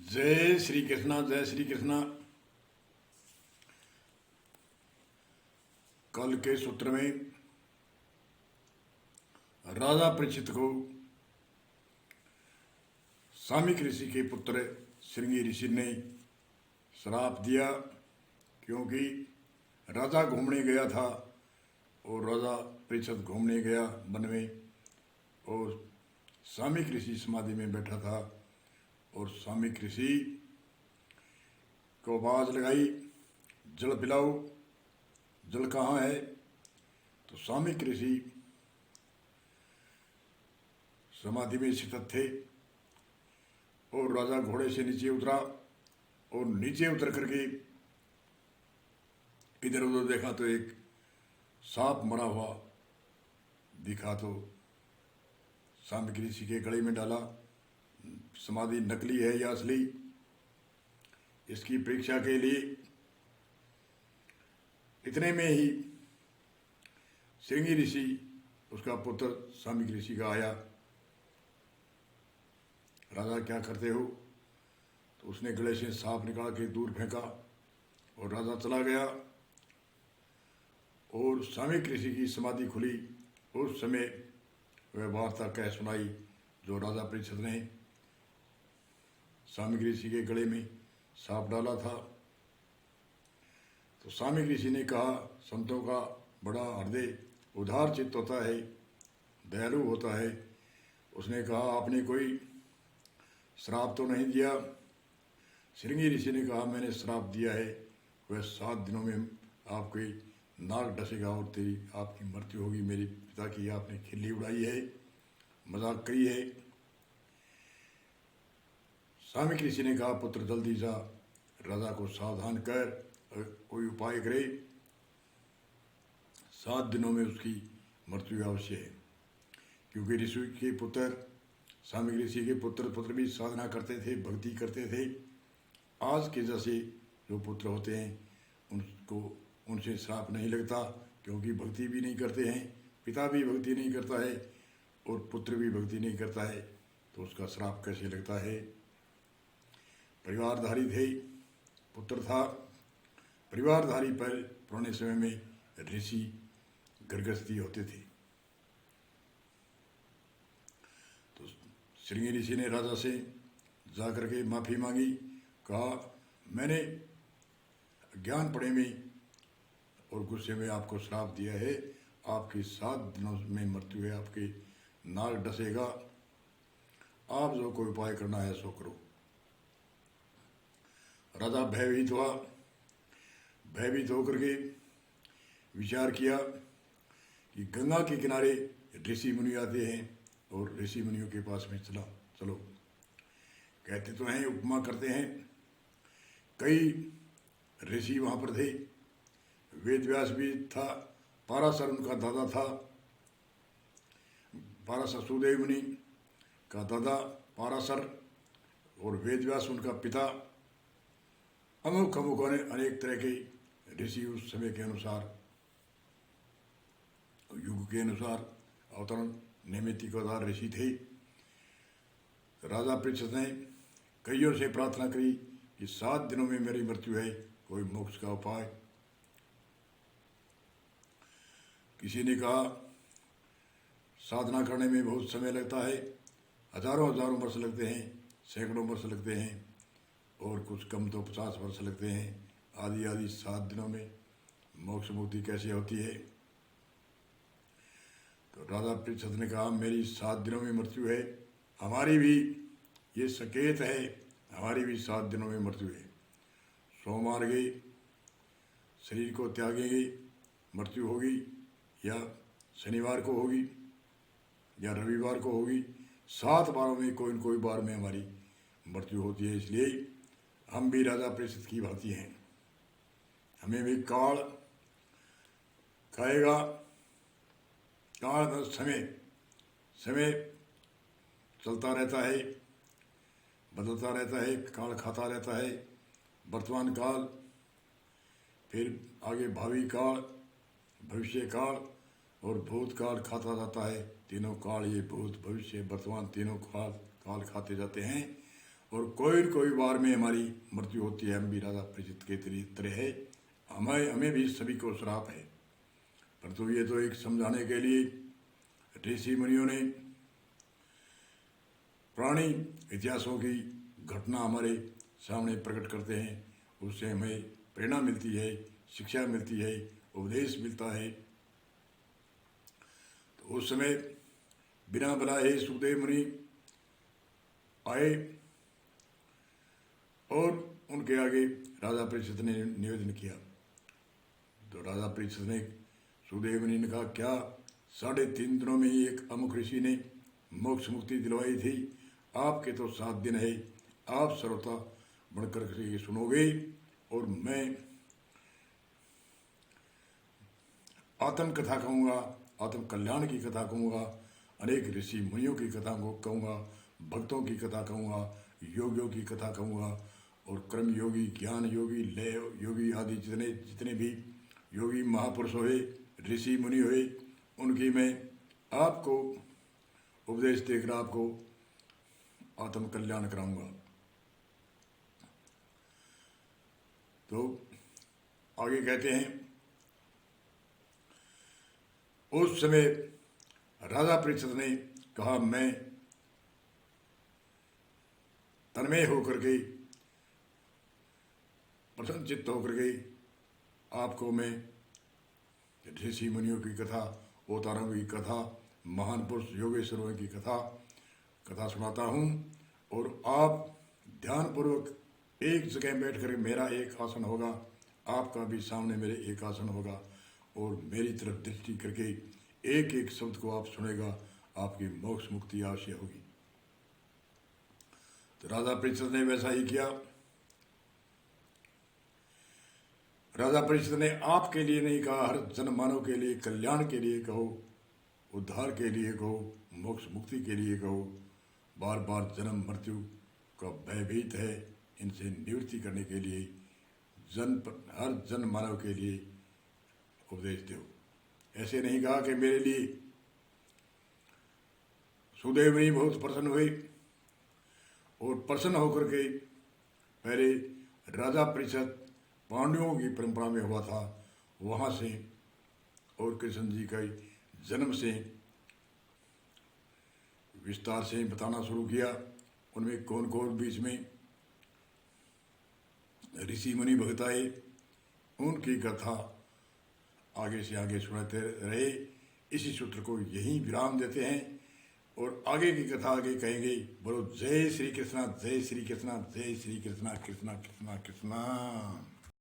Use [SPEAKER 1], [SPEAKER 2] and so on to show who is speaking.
[SPEAKER 1] जय श्री कृष्णा, जय श्री कृष्णा। कल के सूत्र में राजा परीक्षित को सामिक ऋषि के पुत्र श्रृंगी ऋषि ने श्राप दिया, क्योंकि राजा घूमने गया था और राजा परीक्षित घूमने गया वन में और सामिक ऋषि समाधि में बैठा था और सामिक ऋषि को आवाज लगाई, जल पिलाओ, जल कहाँ है। तो सामिक ऋषि समाधि में स्थित थे और राजा घोड़े से नीचे उतरा और नीचे उतर करके इधर उधर देखा तो एक सांप मरा हुआ दिखा, तो सामिक ऋषि के गले में डाला। समाधि नकली है या असली, इसकी परीक्षा के लिए इतने में ही श्रृंगी ऋषि, उसका पुत्र सामिक ऋषि का आया। राजा क्या करते हो? तो उसने गले से सांप निकाल के दूर फेंका और राजा चला गया और सामिक ऋषि की समाधि खुली। उस समय वह वार्ता कह सुनाई जो राजा परीक्षित ने सामिक ऋषि के गले में सांप डाला था। तो सामिक ऋषि ने कहा, संतों का बड़ा हृदय उदार चित्त होता है, दयालु होता है। उसने कहा, आपने कोई श्राप तो नहीं दिया? श्रृंगी ऋषि ने कहा, मैंने श्राप दिया है, वह 7 दिनों में आपके नाक डसेगा और आपकी मृत्यु होगी। मेरे पिता की आपने खिल्ली उड़ाई है, मजाक करी है। सामिक ऋषि ने कहा, पुत्र जल्दी जा, राजा को सावधान कर, कोई उपाय करे, 7 दिनों में उसकी मृत्यु अवश्य है। क्योंकि ऋषि के पुत्र, सामिक ऋषि के पुत्र भी साधना करते थे, भक्ति करते थे। आज के जैसे जो पुत्र होते हैं उनसे श्राप नहीं लगता, क्योंकि भक्ति भी नहीं करते हैं, पिता भी भक्ति नहीं करता है और पुत्र भी भक्ति नहीं करता है, तो उसका श्राप कैसे लगता है। परिवारधारी थे, पुत्र था, परिवारधारी पर पुराने समय में ऋषि गर्गस्थी होते थे। तो श्रृंगी ऋषि ने राजा से जाकर के माफ़ी मांगी, कहा, मैंने ज्ञान पड़े में और गुस्से में आपको श्राप दिया है, आपकी 7 दिनों में मृत्यु है, आपके नाक डसेगा, आप जो कोई उपाय करना है सो करो। राजा भयभीत हुआ, भयभीत होकर के विचार किया कि गंगा के किनारे ऋषि मुनि आते हैं और ऋषि मुनियों के पास में चलो। कहते तो हैं, उपमा करते हैं, कई ऋषि वहाँ पर थे, वेद व्यास भी था, पाराशर उनका दादा था, पाराशर सुदेव मुनि का दादा पाराशर और वेद व्यास उनका पिता। अमुक अनेक तरह के ऋषि उस समय के अनुसार, युग के अनुसार अवतरण नैमित्तिकतार ऋषि थे। राजा परीक्षित ने कईयों से प्रार्थना करी कि 7 दिनों में मेरी मृत्यु है, कोई मोक्ष का उपाय। किसी ने कहा, साधना करने में बहुत समय लगता है, हजारों वर्ष लगते हैं, सैकड़ों वर्ष लगते हैं और कुछ कम तो 50 वर्ष लगते हैं। आदि 7 दिनों में मोक्ष मुक्ति कैसे होती है। तो राजा परीक्षित ने कहा, मेरी 7 दिनों में मृत्यु है, हमारी भी ये संकेत है, हमारी भी 7 दिनों में मृत्यु है। सोमवार गए, शरीर को त्यागेंगे, मृत्यु होगी, या शनिवार को होगी या रविवार को होगी, 7 बारों में कोई न कोई बार में हमारी मृत्यु होती है। इसलिए हम भी राजा परीक्षित की भांति हैं, हमें भी काल खाएगा। काल समय चलता रहता है, बदलता रहता है, काल खाता रहता है। वर्तमान काल, फिर आगे भावी काल, भविष्य काल और भूतकाल खाता जाता है। तीनों काल, ये भूत भविष्य वर्तमान तीनों काल खाते जाते हैं और कोई न कोई बार में हमारी मृत्यु होती है। हम भी राजा परीक्षित के तरह है, हमें भी सभी को श्राप है। परंतु ये तो एक समझाने के लिए ऋषि मुनियों ने पुरानी इतिहासों की घटना हमारे सामने प्रकट करते हैं। उससे हमें प्रेरणा मिलती है, शिक्षा मिलती है, उपदेश मिलता है। तो उस समय बिना बुलाए सुखदेव मुनि आए और उनके आगे राजा परीक्षित ने निवेदन किया। तो राजा परीक्षित ने सुखदेव मुनि ने कहा, क्या 3.5 दिनों में ही एक अमुक ऋषि ने मोक्ष मुक्ति दिलवाई थी? आपके तो 7 दिन है, आप सर्वथा बढ़कर के सुनोगे और मैं आत्म कथा कहूँगा, आत्म कल्याण की कथा कहूँगा, अनेक ऋषि मुनियों की कथा को कहूँगा, भक्तों की कथा कहूँगा, योगियों की कथा कहूँगा और कर्म योगी, ज्ञान योगी, लय योगी आदि जितने भी योगी महापुरुष हुए, ऋषि मुनि हुए, उनकी मैं आपको उपदेश देकर आपको आत्म कल्याण कराऊंगा। तो आगे कहते हैं, उस समय राजा परीक्षित ने कहा, मैं तन्मय होकर के, प्रसन्नचित्त होकर के आपको मैं ऋषि मुनियों की कथा, अवतारों की कथा, महान पुरुष योगेश्वरों की कथा सुनाता हूँ और आप ध्यानपूर्वक एक जगह बैठ कर, मेरा एक आसन होगा, आपका भी सामने मेरे एक आसन होगा और मेरी तरफ दृष्टि करके एक एक शब्द को आप सुनेगा, आपकी मोक्ष मुक्ति अवश्य होगी। तो राजा परीक्षित ने वैसा ही किया। राजा परीक्षित ने आपके लिए नहीं कहा, हर जन मानव के लिए, कल्याण के लिए कहो, उद्धार के लिए कहो, मोक्ष मुक्ति के लिए कहो, बार बार जन्म मृत्यु का भयभीत है, इनसे निवृत्ति करने के लिए हर जन मानव के लिए उपदेश दो। ऐसे नहीं कहा कि मेरे लिए। सुखदेव मुनि बहुत प्रसन्न हुए और प्रसन्न होकर के पहले राजा परीक्षित पांडवों की परंपरा में हुआ था, वहाँ से और कृष्ण जी का जन्म से विस्तार से बताना शुरू किया। उनमें कौन कौन बीच में ऋषि मुनि भक्त आए, उनकी कथा आगे से आगे सुनाते रहे। इसी सूत्र को यहीं विराम देते हैं और आगे की कथा आगे कहेंगे। बोलो जय श्री कृष्णा, जय श्री कृष्णा, जय श्री कृष्णा, कृष्णा कृष्णा कृष्णा।